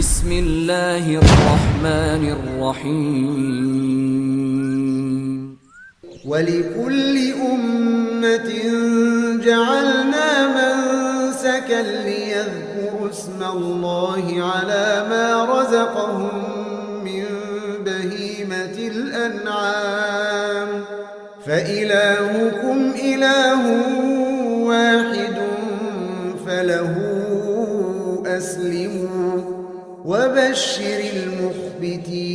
بسم اللہ الرحمن الرحیم وَلِكُلِّ أُمَّةٍ جَعَلْنَا مَنسَكًا لِيَذْكُرُوا اسْمَ اللَّهِ عَلَى مَا رَزَقَهُم مِّن بَهِيمَةِ الْأَنْعَامِ فَإِلَٰهُكُمْ إِلَٰهٌ وَاحِدٌ فَلَهُ أَسْلِمُوا وَبَشِّرِ الْمُخْبِتِينَ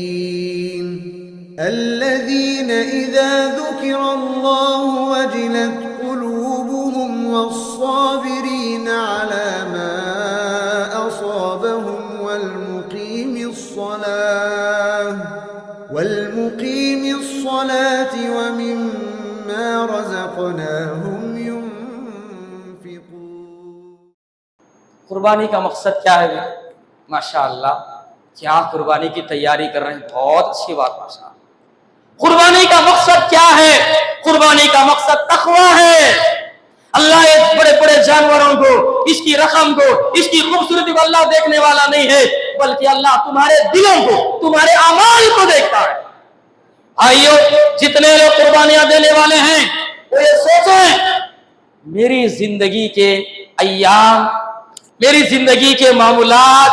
الذين إذا ذكر الله وجلت قلوبهم والصابرين على ما أصابهم والمقيم الصلاة ومما رزقناهم ينفقون. قربانی کا مقصد کیا ہے؟ ماشاءاللہ کیا قربانی کی تیاری کر رہے ہیں، بہت اچھی بات ماشاءاللہ. قربانی کا مقصد کیا ہے؟ قربانی کا مقصد تقویٰ ہے. اللہ اس بڑے بڑے جانوروں کو، اس کی رقم کو، اس کی خوبصورتی کو اللہ دیکھنے والا نہیں ہے، بلکہ اللہ تمہارے دلوں کو، تمہارے اعمال کو دیکھتا ہے. آئیو جتنے لوگ قربانیاں دینے والے ہیں وہ یہ سوچیں میری زندگی کے ایام، میری زندگی کے معمولات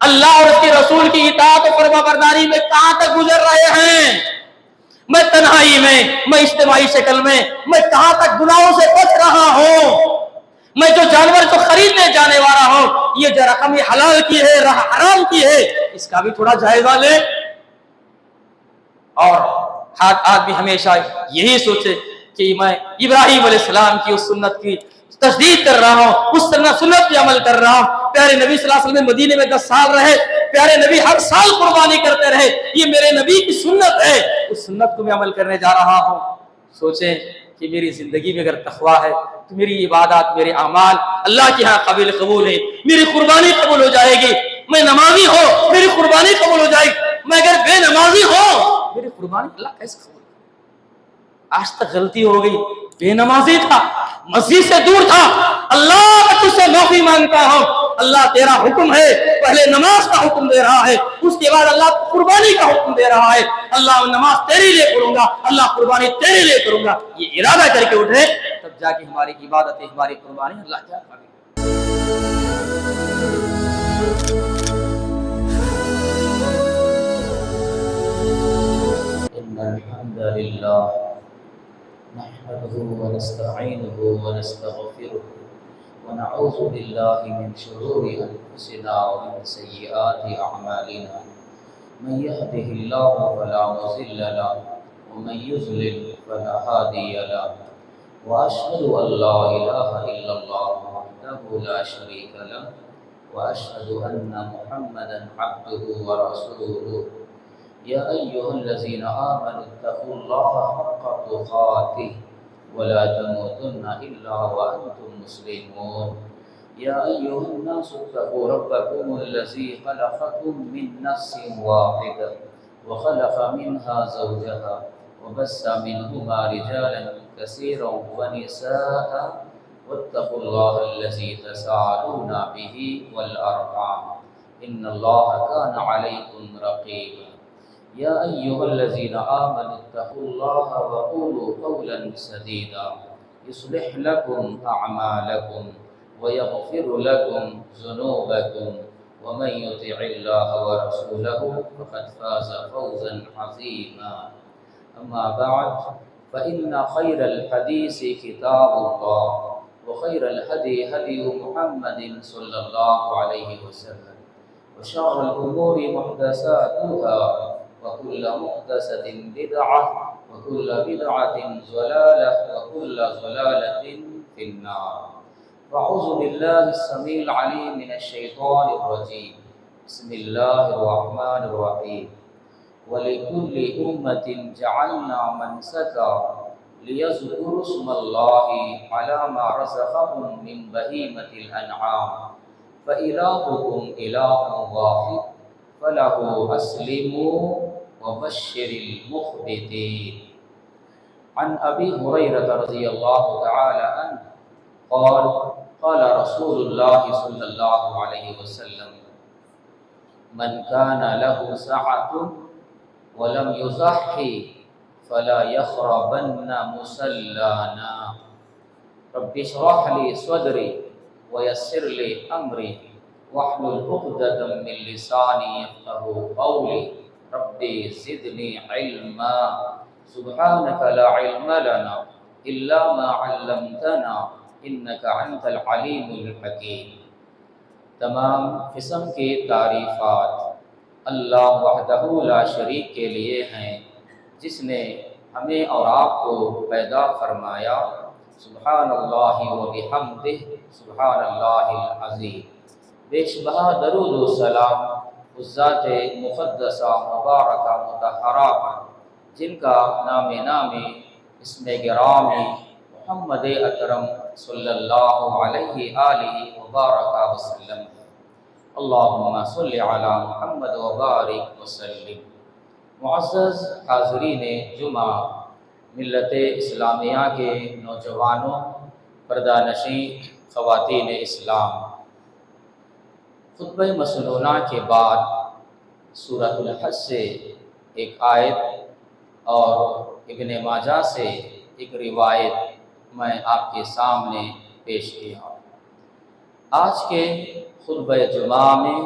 اللہ اور اس کے رسول کی اطاعت و فرما برداری میں کہاں تک گزر رہے ہیں. میں تنہائی میں اجتماعی شکل میں کہاں تک گناہوں سے بچ رہا ہوں. میں جو جانور کو خریدنے جانے والا ہوں، یہ جو رقم حلال کی ہے حرام کی ہے، اس کا بھی تھوڑا جائزہ لے. اور آدمی ہمیشہ یہی سوچے کہ میں ابراہیم علیہ السلام کی اس سنت کی تجدید کر رہا ہوں، اس سنت پہ عمل کر رہا ہوں. پیارے نبی صلی اللہ علیہ وسلم مدینے میں 10 سال رہے، پیارے نبی ہر سال قربانی کرتے رہے، یہ میرے نبی کی سنت ہے، اس سنت کو میں عمل کرنے جا رہا ہوں. سوچیں کہ میری زندگی میں اگر تقویٰ ہے تو میری عبادات، میرے اعمال اللہ کے ہاں قابل قبول ہے، میری قربانی قبول ہو جائے گی. میں نمازی ہوں، میری قربانی قبول ہو جائے گی. میں اگر بے نمازی ہوں، میری قربانی اللہ کیسے قبول؟ آج تک غلطی ہو گئی، بے نمازی تھا، مسجد سے دور تھا. اللہ میں تجھ سے معافی مانگتا ہوں. اللہ تیرا حکم ہے، پہلے نماز کا حکم دے رہا ہے، اس کے بعد اللہ قربانی کا حکم دے رہا ہے. اللہ نماز تیرے لیے کروں گا، اللہ قربانی تیرے لیے کروں گا، یہ ارادہ کر کے اٹھے تب جا کے ہماری عبادت، ہماری قربانی اللہ کیا کرے. ان الحمد للہ نحمده ونستعينه ونستغفره ونعوذ بالله من شرور أنفسنا ومن سيئات أعمالنا. من يهده الله فلا مضل له ومن يضلل فلا هادي له. وأشهد أن لا إله إلا الله وحده لا شريك له وأشهد أن محمدا عبده ورسوله. يا أيها الذين آمنوا اتقوا الله حق تقاته ولا تموتن إلا وأنتم مسلمون. يا أيها الناس اتقوا ربكم الذي خلقكم من نفس واحدة وخلق منها زوجها وبث منهما رجالا كثيرا ونساء واتقوا الله الذي تساءلون به والأرحام إن الله كان عليكم رقيبا. يا أيها الذين آمنوا اتقوا الله وقولوا قولا سديدا يصلح لكم أعمالكم ويغفر لكم ذنوبكم ومن يطع الله ورسوله فقد فاز فوزا عظيما. أما بعد فإن خير الحديث كتاب الله وخير الهدي هدي محمد صلى الله عليه وسلم وشر الأمور محدثاتها وكل محدثة بدعة وكل بدعة ضلالة وكل ضلالة في النار. أعوذ بالله السميع العليم من الشيطان الرجيم. بسم الله الرحمن الرحيم. ولكل أمة جعلنا منسكا ليذكروا اسم الله على ما رزقهم من بهيمة الأنعام فإلهكم إله واحد فله أسلموا وبشر المخبتين. عن أبي هريرة رضي الله تعالى عنه قال قال رسول الله صلى الله عليه وسلم من کان له سعۃ ولم یضحی فلا یقربن مصلانا رب اشرح لی صدری ویسر لی امری واحلل عقدۃ من لسانی یفقهوا قولی رب زدنی علما سبحانک لا علم لنا الا ما علمتنا انک انت العلیم الحکیم۔ تمام قسم کی تعریفات اللہ وحدہ لا شریک کے لیے ہیں، جس نے ہمیں اور آپ کو پیدا فرمایا۔ سبحان اللہ و بحمدہ سبحان اللہ العظیم۔ بے شبہ درود و سلام اس ذات مقدسہ مبارکہ مطہرہ پر جن کا نام اسم گرامی محمد اکرم صلی اللہ علیہ آلہ وبارک وسلم ہے۔ اللہم صلی علی محمد وبارک وسلم۔ معزز حاضرین جمعہ، ملت اسلامیہ کے نوجوانوں، پردہ نشین خواتین اسلام، خطبہ مسنونہ کے بعد سورۃ الحج سے ایک آیت اور ابن ماجہ سے ایک روایت میں آپ کے سامنے پیش کیا۔ آج کے خطبہ جمعہ میں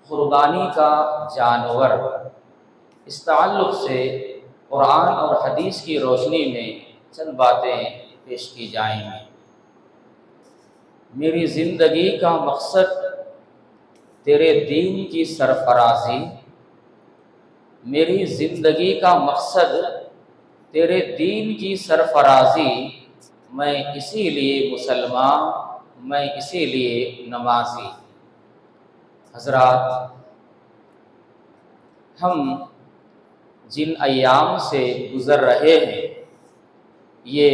قربانی کا جانور، اس تعلق سے قرآن اور حدیث کی روشنی میں چند باتیں پیش کی جائیں گی۔ میری زندگی کا مقصد تیرے دین کی سرفرازی، میری زندگی کا مقصد تیرے دین کی سرفرازی، میں اسی لیے مسلمان، میں اسی لیے نمازی۔ حضرات، ہم جن ایام سے گزر رہے ہیں یہ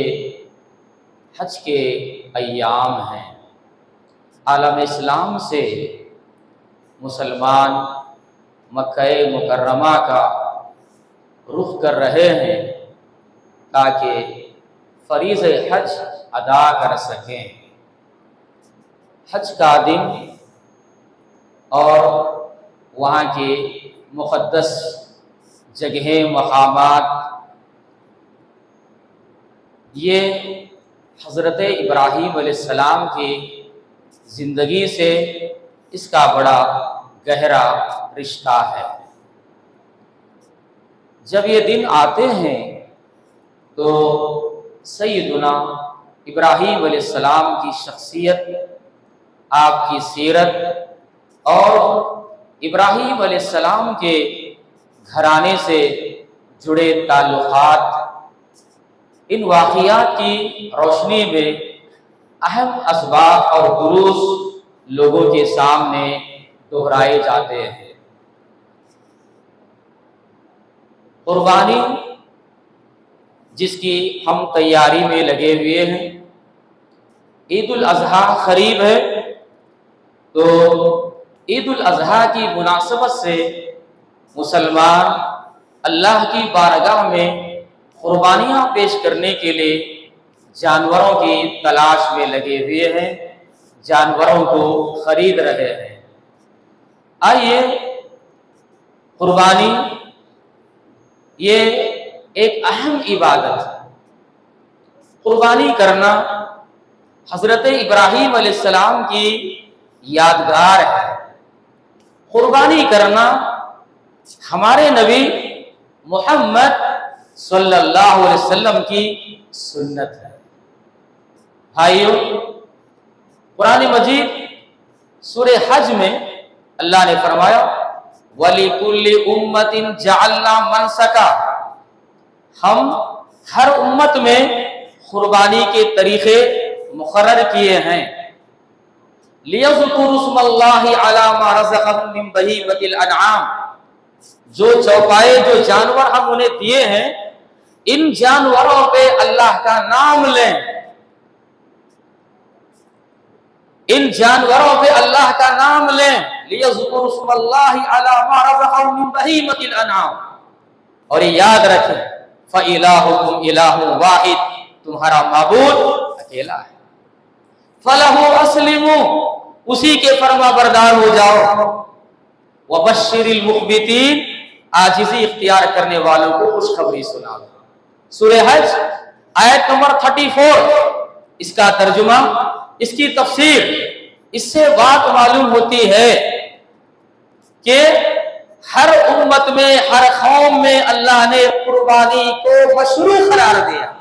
حج کے ایام ہیں۔ عالم اسلام سے مسلمان مکہ مکرمہ کا رخ کر رہے ہیں تاکہ فریضہ حج ادا کر سکیں۔ حج کا دن اور وہاں کے مقدس جگہیں، مقامات، یہ حضرت ابراہیم علیہ السلام کی زندگی سے اس کا بڑا گہرا رشتہ ہے۔ جب یہ دن آتے ہیں تو سیدنا ابراہیم علیہ السلام کی شخصیت، آپ کی سیرت اور ابراہیم علیہ السلام کے گھرانے سے جڑے تعلقات، ان واقعات کی روشنی میں اہم اسباق اور دروس لوگوں کے سامنے دہرائے جاتے ہیں۔ قربانی جس کی ہم تیاری میں لگے ہوئے ہیں، عید الاضحیٰ قریب ہے، تو عید الاضحیٰ کی مناسبت سے مسلمان اللہ کی بارگاہ میں قربانیاں پیش کرنے کے لیے جانوروں کی تلاش میں لگے ہوئے ہیں، جانوروں کو خرید رہے ہیں۔ آئیے، قربانی یہ ایک اہم عبادت ہے۔ قربانی کرنا حضرت ابراہیم علیہ السلام کی یادگار ہے۔ قربانی کرنا ہمارے نبی محمد صلی اللہ علیہ وسلم کی سنت ہے۔ بھائیو، قرآن مجید سورہ حج میں اللہ نے فرمایا وَلِكُلِّ أُمَّةٍ جَعَلْنَا مَنْسَكًا، ہم ہر امت میں قربانی کے طریقے مقرر کیے ہیں۔ لِيَذْكُرُوا اسْمَ اللَّهِ عَلَى مَا رَزَقَهُم مِّن بَهِيمَةِ الْأَنْعَامِ، جو چوپائے، جو جانور ہم انہیں دیے ہیں، ان جانوروں پہ اللہ کا نام لیں، ان جانوروں پہ اللہ کا نام لیں۔ لِيَذْكُرُوا اسْمَ اللَّهِ عَلَى مَا رَزَقَهُم مِّن بَهِيمَةِ الْأَنْعَامِ، اور یہ یاد رکھیں فَإِلَٰهُكُمْ إِلَٰهٌ وَاحِدٌ، تمہارا معبود اکیلا ہے۔ فَلَهُ أَسْلِمُوا، اسی کے فرما بردار ہو جاؤ۔ وبشر المخبتین، عاجزی اختیار کرنے والوں کو خوشخبری سنا۔ سورہ حج آیت نمبر 34، اس کا ترجمہ، اس کی تفسیر، اس سے بات معلوم ہوتی ہے کہ ہر امت میں، ہر قوم میں اللہ نے قربانی کو مشروع قرار دیا۔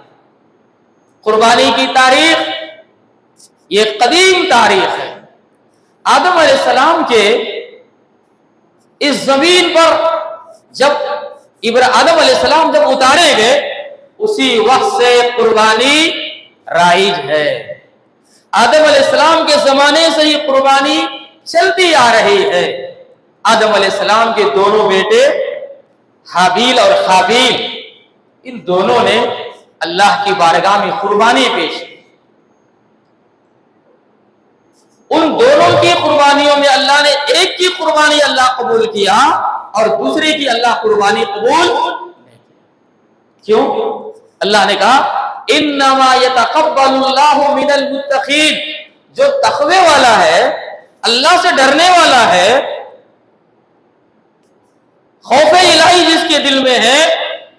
قربانی کی تاریخ یہ قدیم تاریخ ہے۔ آدم علیہ السلام کے اس زمین پر جب آدم علیہ السلام جب اتارے گئے، اسی وقت سے قربانی رائج ہے۔ آدم علیہ السلام کے زمانے سے ہی قربانی چلتی آ رہی ہے۔ آدم علیہ السلام کے دونوں بیٹے حابیل اور قابیل، ان دونوں نے اللہ کی بارگاہ میں قربانی پیش کی۔ ان دونوں کی قربانیوں میں اللہ نے ایک کی قربانی اللہ قبول کیا اور دوسری کی اللہ قربانی قبول نہیں کیا۔ کیوں؟ اللہ نے کہا انما یتقبل اللہ من المتقین، جو تقوی والا ہے، اللہ سے ڈرنے والا ہے، خوف الہی جس کے دل میں ہے،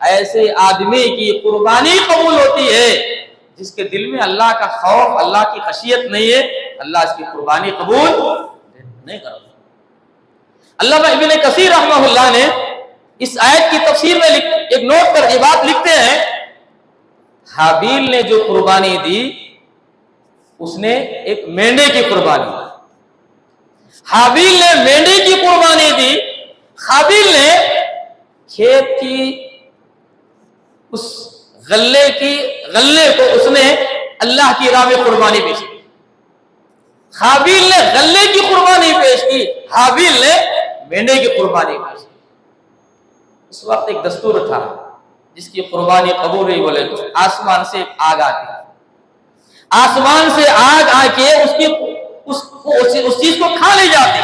ایسے آدمی کی قربانی قبول ہوتی ہے۔ جس کے دل میں اللہ کا خوف، اللہ کی خشیت نہیں ہے، اللہ اس کی قربانی قبول نہیں کرتا۔ علامہ ابن کثیر رحمہ اللہ نے اس آیت کی تفسیر میں ایک نوٹ پر یہ بات لکھتے ہیں، حابیل نے جو قربانی دی اس نے ایک مینڈے کی قربانی دی۔ حابیل نے مینڈے کی قربانی دی، قابیل نے کھیت کی اس غلے کو اس نے اللہ کی راہ میں قربانی پیش کی۔ قابیل نے غلے کی قربانی پیش کی، حابیل نے مینڈے کی قربانی پیش کی۔ اس وقت ایک دستور تھا، جس کی قربانی قبول نہیں بولے تو آسمان سے آگ آتی، آسمان سے آگ آ کے اس چیز کو کھا لی جاتی۔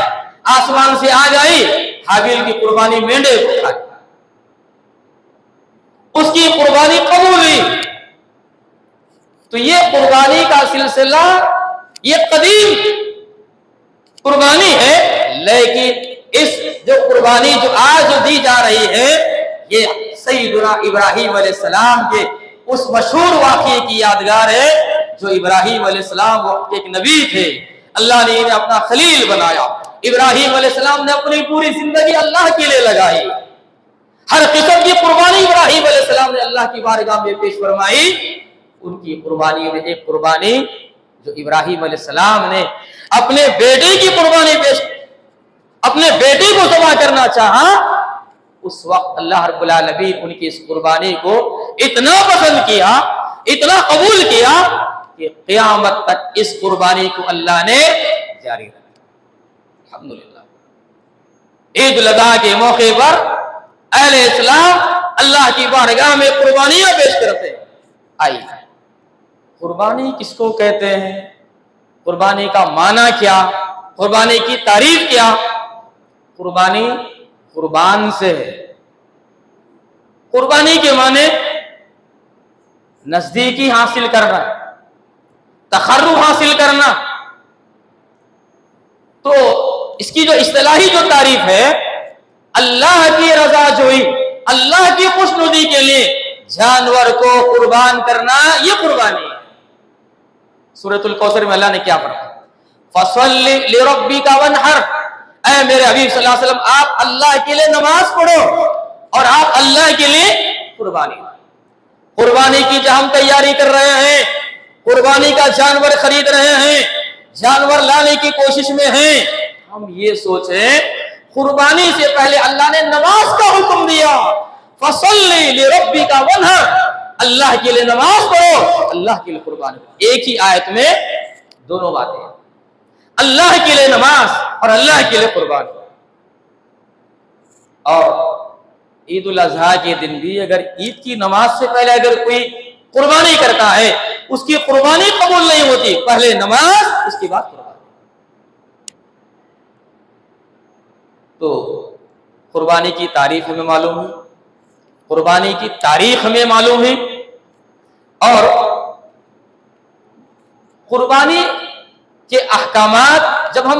آسمان سے آگ آئی، حابیل کی قربانی مینڈے کو کھا لی، اس کی قربانی قبول ہوئی۔ تو یہ قربانی کا سلسلہ یہ قدیم قربانی ہے، لیکن اس جو قربانی جو آج دی جا رہی ہے، یہ سیدنا ابراہیم علیہ السلام کے اس مشہور واقعے کی یادگار ہے، جو ابراہیم علیہ السلام وقت ایک نبی تھے، اللہ نے انہیں اپنا خلیل بنایا۔ ابراہیم علیہ السلام نے اپنی پوری زندگی اللہ کے لیے لگائی، ہر قسم کی قربانی ابراہیم علیہ السلام نے اللہ کی بارگاہ میں پیش فرمائی۔ ان کی قربانی میں ایک قربانی جو ابراہیم علیہ السلام نے اپنے بیٹے کی قربانی پیش، اپنے بیٹے کو ذبح کرنا چاہا، اس وقت اللہ رب العالمین ان کی اس قربانی کو اتنا پسند کیا، اتنا قبول کیا کہ قیامت تک اس قربانی کو اللہ نے جاری رکھا۔ الحمدللہ عید الاضحیٰ کے موقع پر اہل اسلام اللہ کی بارگاہ میں قربانیاں پیش کرتے ہیں۔ آئیے، قربانی کس کو کہتے ہیں؟ قربانی کا معنی کیا؟ قربانی کی تعریف کیا؟ قربانی قربان سے ہے۔ قربانی کے معنی نزدیکی حاصل کرنا، تقرب حاصل کرنا۔ تو اس کی جو اصطلاحی جو تعریف ہے، اللہ کی رضا جوئی، اللہ کی خوشنودی کے لیے جانور کو قربان کرنا، یہ قربانی ہے۔ سورۃ الکوثر میں اللہ نے کیا فرمایا؟ فَصَلِّ لِرَبِّكَ وَانْحَرْ، اے میرے حبیب صلی اللہ علیہ وسلم، آپ اللہ کے لیے نماز پڑھو اور آپ اللہ کے لیے قربانی دو۔ قربانی کی جو ہم تیاری کر رہے ہیں، قربانی کا جانور خرید رہے ہیں، جانور لانے کی کوشش میں ہیں، ہم یہ سوچیں قربانی سے پہلے اللہ نے نماز کا حکم دیا، فَصَلِّ لِرَبِّكَ وَانْحَرْ، اللہ کے لیے نماز پڑھو، اللہ کے لیے قربانی کرو۔ ایک ہی آیت میں دونوں باتیں ہیں، اللہ کے لیے نماز اور اللہ کے لیے قربانی۔ اور عید الاضحیٰ کے دن بھی اگر عید کی نماز سے پہلے اگر کوئی قربانی کرتا ہے، اس کی قربانی قبول نہیں ہوتی، پہلے نماز اس کے بعد قربانی۔ تو قربانی کی تعریف ہمیں معلوم ہے، قربانی کی تاریخ ہمیں معلوم ہے، اور قربانی کے احکامات جب ہم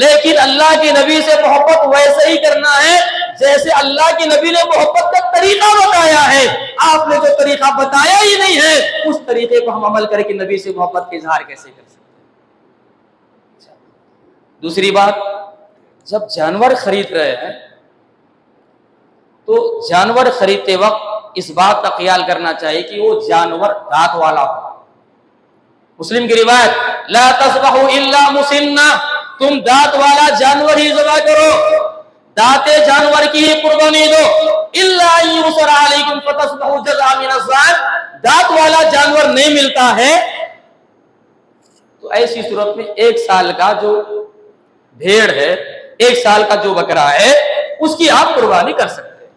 لیکن اللہ کے نبی سے محبت ویسے ہی کرنا ہے جیسے اللہ کے نبی نے محبت کا طریقہ بتایا ہے. آپ نے جو طریقہ بتایا ہی نہیں ہے, اس طریقے کو ہم عمل کر کے نبی سے محبت کا اظہار کیسے کر سکتے ہیں؟ دوسری بات, جب جانور خرید رہے ہیں تو جانور خریدتے وقت اس بات کا خیال کرنا چاہیے کہ وہ جانور دانت والا ہو. مسلم کی روایت, لا تذبحوا الا مسنہ, تم دانت والا جانور ہی ذبح کرو, دانتے جانور کی ہی قربانی دو. الا یوسر علیکم فتذبحوا جزءا من الضأن, دانت والا جانور نہیں ملتا ہے تو ایسی صورت میں 1 سال کا جو بھیڑ ہے, 1 سال کا جو بکرا ہے, اس کی آپ قربانی کر سکتے ہیں.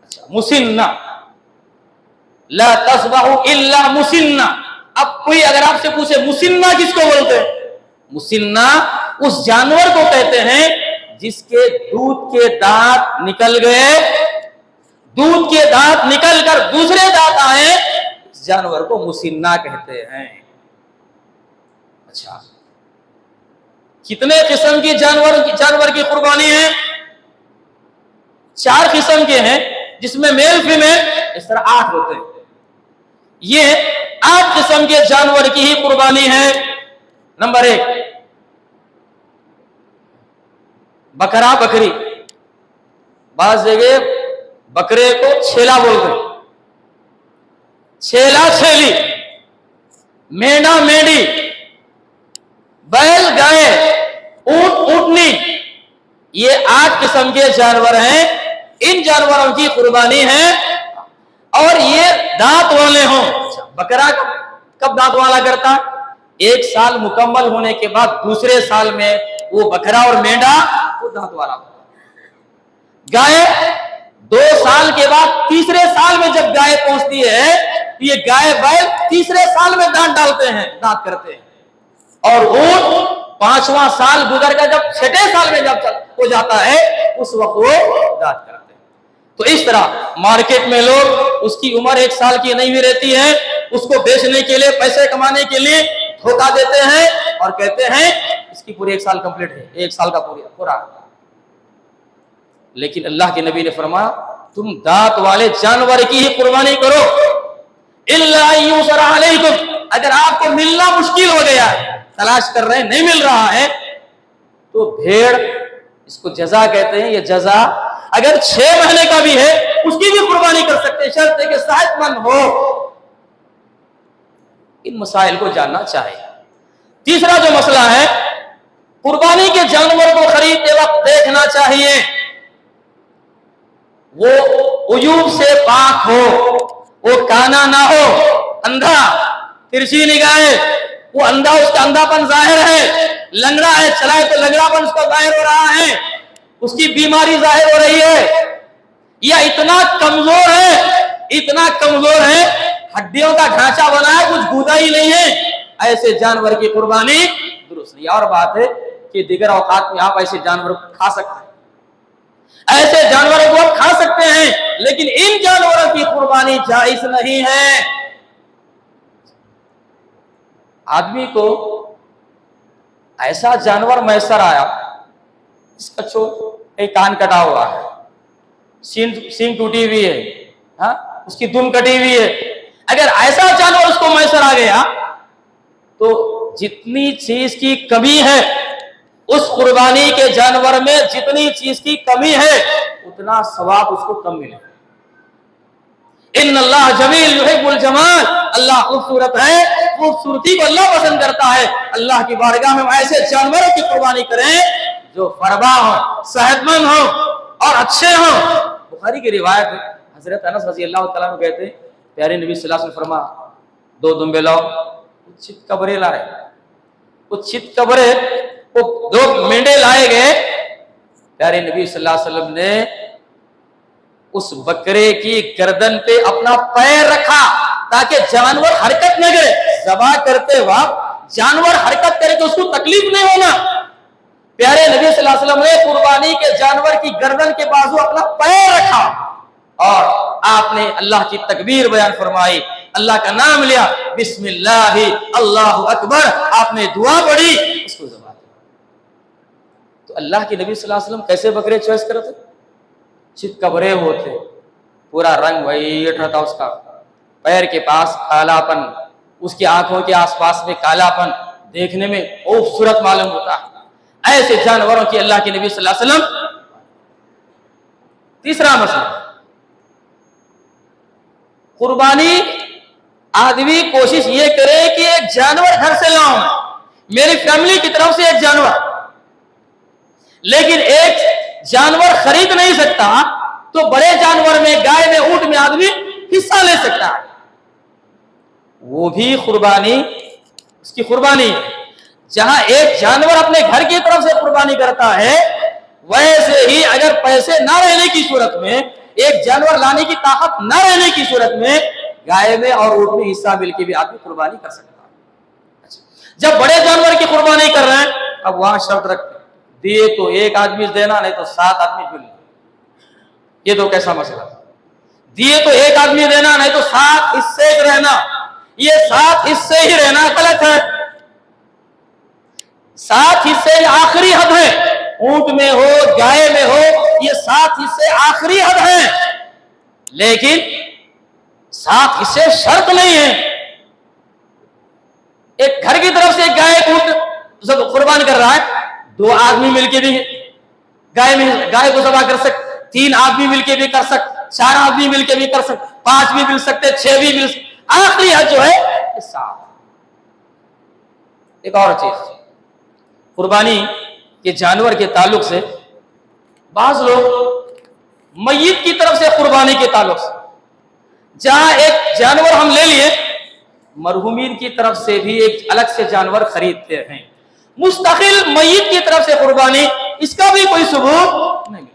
اچھا, مسنہ, لا تذبحوا الا مسنہ. اب کوئی اگر آپ سے پوچھے مسنہ کس کو بولتے ہیں؟ مسنہ اس جانور کو کہتے ہیں جس کے دودھ کے دانت نکل گئے, دودھ کے دانت نکل کر دوسرے دانت آئے, اس جانور کو مسنہ کہتے ہیں. اچھا, کتنے قسم کی جانور کی قربانی ہے؟ 4 قسم کے ہیں, جس میں میل فیمیل اس طرح 8 ہوتے ہیں. یہ 8 قسم کے جانور کی ہی قربانی ہے. نمبر 1, بکرا بکری. بعض جگہ بکرے کو چھیلا بولتے ہیں, چھیلا چھیلی, مینڈا مینڈی, بیل گائے, اونٹ اونٹنی, یہ 8 قسم کے جانور ہیں. ان جانوروں کی قربانی ہے اور یہ دانت والے ہوں. بکرا کب دانت والا کرتا؟ 1 سال مکمل ہونے کے بعد دوسرے سال میں وہ بکرا اور مینڈا وہ دانت والا ہوتا. گائے 2 سال کے بعد تیسرے سال میں جب گائے پہنچتی ہے تو یہ گائے بیل تیسرے سال میں دانت ڈالتے ہیں, دانت کرتے ہیں. اور اونٹ 5واں سال گزر کر جب 6 سال میں جب ہو جاتا ہے اس وقت وہ دانت کرتے ہیں. تو اس طرح مارکیٹ میں لوگ اس کی عمر 1 سال کی نہیں بھی رہتی ہے, اس کو بیچنے کے لیے, پیسے کمانے کے لیے دھوکہ دیتے ہیں اور کہتے ہیں اس کی پوری 1 سال کمپلیٹ ہے, 1 سال کا پورا. لیکن اللہ کے نبی نے فرمایا تم دانت والے جانور کی ہی قربانی کرو. الا یوسر علیکم, اگر آپ کو ملنا مشکل ہو گیا, تلاش کر رہے ہیں نہیں مل رہا ہے, تو بھیڑ, اس کو جزا کہتے ہیں. یہ جزا اگر 6 مہینے کا بھی ہے اس کی بھی قربانی کر سکتے ہیں, شرط ہے کہ صحت مند ہو. ان مسائل کو جاننا چاہیے. تیسرا جو مسئلہ ہے, قربانی کے جانور کو خریدتے وقت دیکھنا چاہیے وہ عیوب سے پاک ہو, وہ کانا نہ ہو, اندھا, ترچھی نگاہیں, وہ اندھا, اس کا اندھا پن ظاہر ہے, لنگڑا ہے, چلائے تو لنگڑا پن اس کا ظاہر ہو رہا ہے, اس کی بیماری ظاہر ہو رہی ہے, یا اتنا کمزور ہے ہڈیوں کا ڈھانچہ بنا ہے, کچھ گودا ہی نہیں ہے, ایسے جانور کی قربانی درست نہیں. اور بات ہے کہ دیگر اوقات میں آپ ایسے جانور کو کھا سکتے ہیں, ایسے جانوروں کو آپ کھا سکتے ہیں, لیکن ان جانوروں کی قربانی جائز نہیں ہے. آدمی کو ایسا جانور میسر آیا, اس کا کان کٹا ہوا ہے, سینگ ٹوٹی ہوئی ہے, ہاں, اس کی دم کٹی ہوئی ہے, اگر ایسا جانور اس کو میسر آ گیا تو جتنی چیز کی کمی ہے اس قربانی کے جانور میں, جتنی چیز کی کمی ہے اتنا ثواب اس کو کم ملے. ان اللہ جمیل یحب الجمال, اللہ خوبصورت ہے, خوبصورتی کو اللہ پسند کرتا ہے. اللہ کی بارگاہ میں ایسے جانوروں کی قربانی کریں جو فربا ہوں, صحت مند ہوں اور اچھے ہوں. بخاری کی روایت ہے, حضرت انس رضی اللہ تعالیٰ عنہ کہتے ہیں پیارے نبی صلی اللہ علیہ وسلم فرما 2 دمبے لاؤ, چت کبرے لائے, وہ چت کبرے, وہ 2 مینڈے لائے گئے. پیارے نبی صلی اللہ علیہ وسلم نے اس بکرے کی گردن پہ اپنا پیر رکھا تاکہ جانور حرکت نہ کرے. ذبح کرتے وقت جانور حرکت کرے تو اس کو تکلیف نہیں ہونا. پیارے نبی صلی اللہ علیہ وسلم نے قربانی کے جانور کی گردن کے بازو اپنا پیر رکھا اور آپ نے اللہ کی تکبیر بیان فرمائی, اللہ کا نام لیا, بسم اللہ اللہ اکبر, آپ نے دعا پڑھی, اس کو ذبح کیا. اللہ کے نبی صلی اللہ علیہ وسلم کیسے بکرے چوائس کرتے؟ چت کبرے ہوتے، پورا رنگ وائٹ رہتا اس کا، پیر کے پاس کالا پن، اس کی آنکھوں کے آس پاس میں کالا پن، دیکھنے میں خوبصورت معلوم ہوتا ہے۔ ایسے جانوروں کی اللہ کے نبی صلی اللہ علیہ وسلم۔ تیسرا مسئلہ، قربانی آدمی کوشش یہ کرے کہ ایک جانور گھر سے لاؤں، میری فیملی کی طرف سے ایک جانور، لیکن ایک جانور خرید نہیں سکتا تو بڑے جانور میں، گائے میں، اونٹ میں آدمی حصہ لے سکتا ہے، وہ بھی قربانی، اس کی قربانی ہے۔ جہاں ایک جانور اپنے گھر کی طرف سے قربانی کرتا ہے، ویسے ہی اگر پیسے نہ رہنے کی صورت میں، ایک جانور لانے کی طاقت نہ رہنے کی صورت میں، گائے میں اور اونٹ میں حصہ مل کے بھی آدمی قربانی کر سکتا ہے۔ جب بڑے جانور کی قربانی کر رہے ہیں، اب وہاں شرط رکھتے ہیں، دیے تو ایک آدمی دینا، نہیں تو 7 آدمی ملنا۔ یہ تو کیسا مسئلہ؟ دیے تو ایک آدمی دینا، نہیں تو 7 حصے رہنا۔ یہ 7 حصے ہی رہنا غلط ہے۔ 7 حصے آخری حد ہے، اونٹ میں ہو، گائے میں ہو، یہ 7 حصے آخری حد ہیں، لیکن 7 حصے شرط نہیں ہے۔ ایک گھر کی طرف سے ایک گائے اونٹ قربان کر رہا ہے، 2 آدمی مل کے بھی گائے کو ذبح کر سکتے، 3 آدمی مل کے بھی کر سکتے، 4 آدمی مل کے بھی کر سکتے، 5 بھی مل سکتے، 6 بھی مل سکتے، آخری حد جو ہے 7۔ ایک اور چیز، قربانی کے جانور کے تعلق سے بعض لوگ میت کی طرف سے قربانی کے تعلق سے، جہاں ایک جانور ہم لے لیے، مرحومین کی طرف سے بھی ایک الگ سے جانور خریدتے ہیں، مستقل میت کی طرف سے قربانی، اس کا بھی کوئی ثبوت نہیں ملتا۔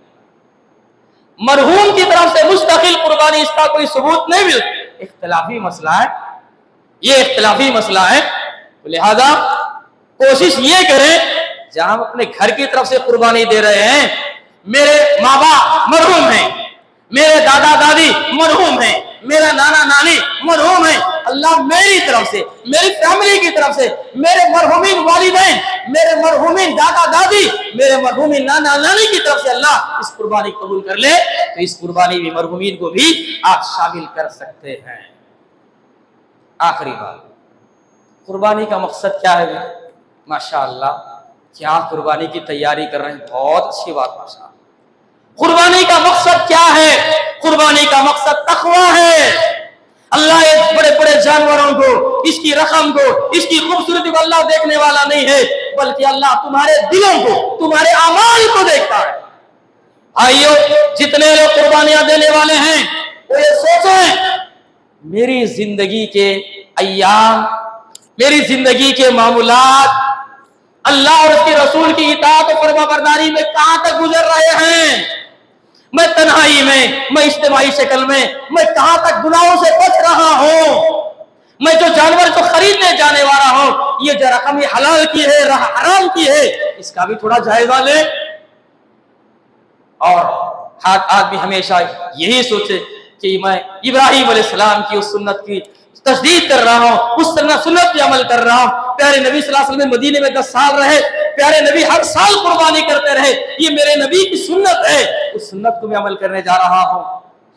مرحوم کی طرف سے مستقل قربانی، اس کا کوئی ثبوت نہیں ملتا۔ اختلافی مسئلہ ہے، یہ اختلافی مسئلہ ہے، لہذا کوشش یہ کریں، جہاں ہم اپنے گھر کی طرف سے قربانی دے رہے ہیں، میرے ماں باپ مرحوم ہیں، میرے دادا دادی مرحوم ہیں، میرا نانا نانی مرحوم ہیں، اللہ میری طرف سے، میری فیملی کی طرف سے، میرے مرحومین والدین، میرے مرحومین دادا دادی، میرے مرحومین نانا نانی کی طرف سے اللہ اس قربانی قبول کر لے، تو اس قربانی میں مرحومین کو بھی آپ شامل کر سکتے ہیں۔ آخری بات، قربانی کا مقصد کیا ہے؟ ماشاءاللہ کیا قربانی کی تیاری کر رہے ہیں، بہت اچھی بات ماشاءاللہ۔ قربانی کا مقصد کیا ہے؟ قربانی کا مقصد تقویٰ ہے۔ اللہ ایک بڑے بڑے جانوروں کو، اس کی رقم کو، اس کی خوبصورتی کو اللہ دیکھنے والا نہیں ہے، بلکہ اللہ تمہارے دلوں کو، تمہارے اعمال کو دیکھتا ہے۔ آئیو، جتنے لوگ قربانیاں دینے والے ہیں وہ یہ سوچیں، میری زندگی کے ایام، میری زندگی کے معمولات اللہ اور اس کے رسول کی اطاعت و فرما برداری میں کہاں تک گزر رہے ہیں؟ میں تنہائی میں اجتماعی شکل میں کہاں تک گناہوں سے بچ رہا ہوں؟ میں جو جانور کو خریدنے جانے والا ہوں، یہ جو رقم حلال کی ہے، حرام کی ہے، اس کا بھی تھوڑا جائزہ لے۔ اور آدمی ہمیشہ یہی سوچے کہ میں ابراہیم علیہ السلام کی اس سنت کی تجدید کر رہا ہوں، اس سنت پہ عمل کر رہا ہوں۔ پیارے نبی صلی اللہ علیہ وسلم مدینے میں 10 سال رہے، پیارے نبی ہر سال قربانی کرتے رہے، یہ میرے نبی کی سنت ہے، اس سنت کو میں عمل کرنے جا رہا ہوں۔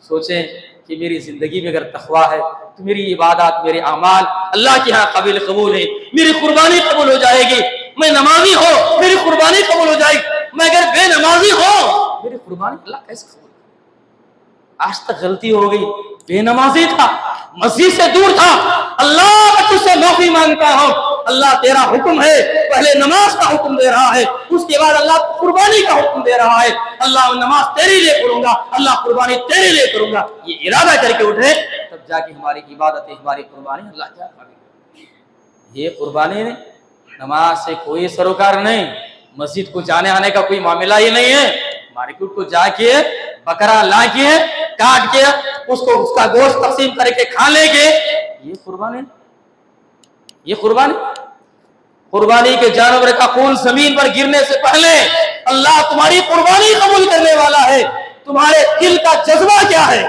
سوچیں کہ میری زندگی میں اگر تقویٰ ہے تو میری عبادات، میرے اعمال اللہ کے ہاں قابل قبول ہے، میری قربانی قبول ہو جائے گی۔ میں نمازی ہوں، میری قربانی قبول ہو جائے گی، میں اگر بے نمازی ہوں، میری قربانی اللہ کیسے قبول؟ آج تک غلطی ہو گئی، بے نمازی تھا، مسجد سے دور تھا، اللہ میں تجھ سے معافی مانگتا ہوں، اللہ تیرا حکم ہے، پہلے نماز کا حکم دے رہا ہے، اس کے بعد اللہ قربانی کا حکم دے رہا ہے، اللہ نماز تیرے لیے کروں گا، اللہ قربانی تیرے لیے کروں گا، یہ ارادہ کر کے اٹھے، تب جا کے ہماری عبادت، ہماری قربانی اللہ کیا قابل۔ یہ قربانی نہیں، نماز سے کوئی سروکار نہیں، مسجد کو جانے آنے کا کوئی معاملہ ہی نہیں ہے، مارکیٹ کو جا کے بکرا لا کے کاٹ کے اس کا گوشت تقسیم کر کے کھا لے کے، یہ قربانی، یہ قربانی کے جانور کا خون زمین پر گرنے سے پہلے اللہ تمہاری قربانی قبول کرنے والا ہے۔ تمہارے دل کا جذبہ کیا ہے،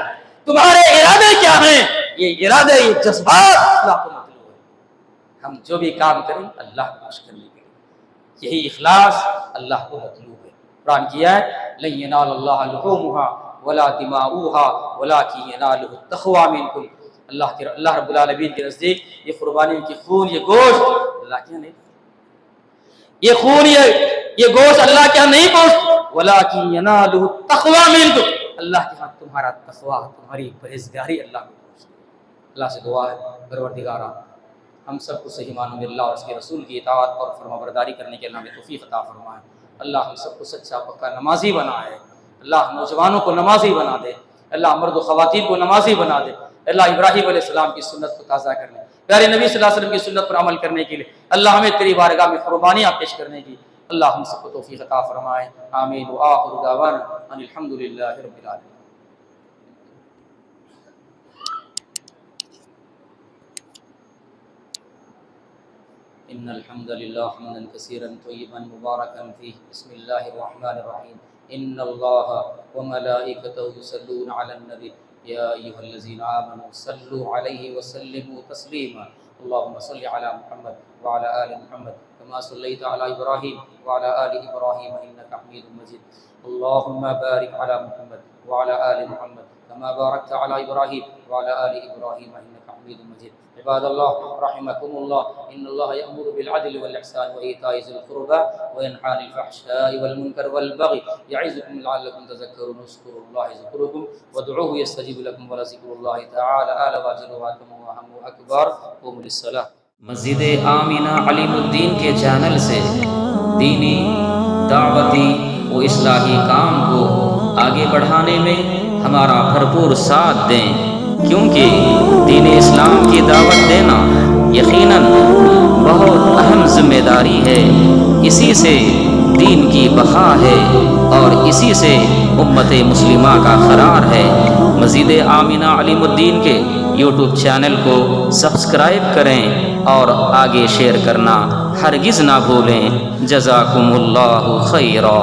تمہارے ارادے کیا ہیں، یہ ارادے، یہ جذبات اللہ کو مطلوب ہے۔ ہم جو بھی کام کریں اللہ کو خوش کرنے کے لیے، یہی اخلاص اللہ کو مطلوب ہے۔ قرآن کیا ہے لن ینال اللہ لحومها ولا دماؤها ولکن ینالہ التقوی منکم، اللہ رب العالمین کے نزدیک یہ قربانی کی خون، یہ گوشت اللہ کے نہیں، یہ خون یہ گوشت اللہ کے ہاں نہیں پہنچتا، ولکن ینالہ التقوی منکم، اللہ کے ہاں تمہارا تقوی، تمہاری پرہیزگاری اللہ کو پہنچتی۔ اللہ سے دعا ہے پروردگارا ہم سب کو صحیح معنوں میں اللہ اور اس کے رسول کی اطاعت اور فرما برداری کرنے کے اللہ میں توفیق عطا فرمائے۔ اللہ ہم سب کو سچا پکا نمازی بنائے، اللہ نوجوانوں کو نمازی بنا دے، اللہ مرد و خواتین کو نمازی بنا دے، اللہ ابراہیم علیہ السلام کی سنت کو تازہ کرنے، پیارے نبی صلی اللہ علیہ وسلم کی سنت پر عمل کرنے کے لیے اللہ ہمیں تیری بارگاہ میں قربانیاں پیش کرنے کی اللہ ہم سب کو توفیق عطا فرمائے۔ آمین وآخر دعوانا ان الحمدللہ رب العالمین۔ ان الحمد لله حمدا كثيرا طيبا مباركا فيه بسم الله الرحمن الرحيم ان الله وملائكته يصلون على النبي يا ايها الذين امنوا صلوا عليه وسلموا تسليما اللهم صل على محمد وعلى ال محمد كما صليت على ابراهيم وعلى ال ابراهيم انك حميد مجيد اللهم بارك على محمد وعلى ال محمد كما باركت على ابراهيم وعلى ال ابراهيم انك حميد مجيد عباد الله رحمكم الله ان الله يأمر بالعدل والإحسان وإيتاء ذي القربى وينهى عن الفحشاء والمنكر والبغي يعظكم لعلكم تذكرون اذكروا الله يذكركم وادعوه يستجيب لكم ولذكر الله تعالى أعلى وأجل وأتم وأهم أكبر قوموا للصلاة۔ مسجد آمینہ علیم الدین کے چینل سے دینی، دعوتی و اصلاحی کام کو آگے بڑھانے میں ہمارا بھرپور ساتھ دیں، کیونکہ دین اسلام کی دعوت دینا یقیناً بہت اہم ذمہ داری ہے، اسی سے دین کی بقا ہے اور اسی سے امت مسلمہ کا قرار ہے۔ مسجد آمینہ علیم الدین کے یوٹیوب چینل کو سبسکرائب کریں اور آگے شیئر کرنا ہرگز نہ بھولیں۔ جزاکم اللہ خیرا۔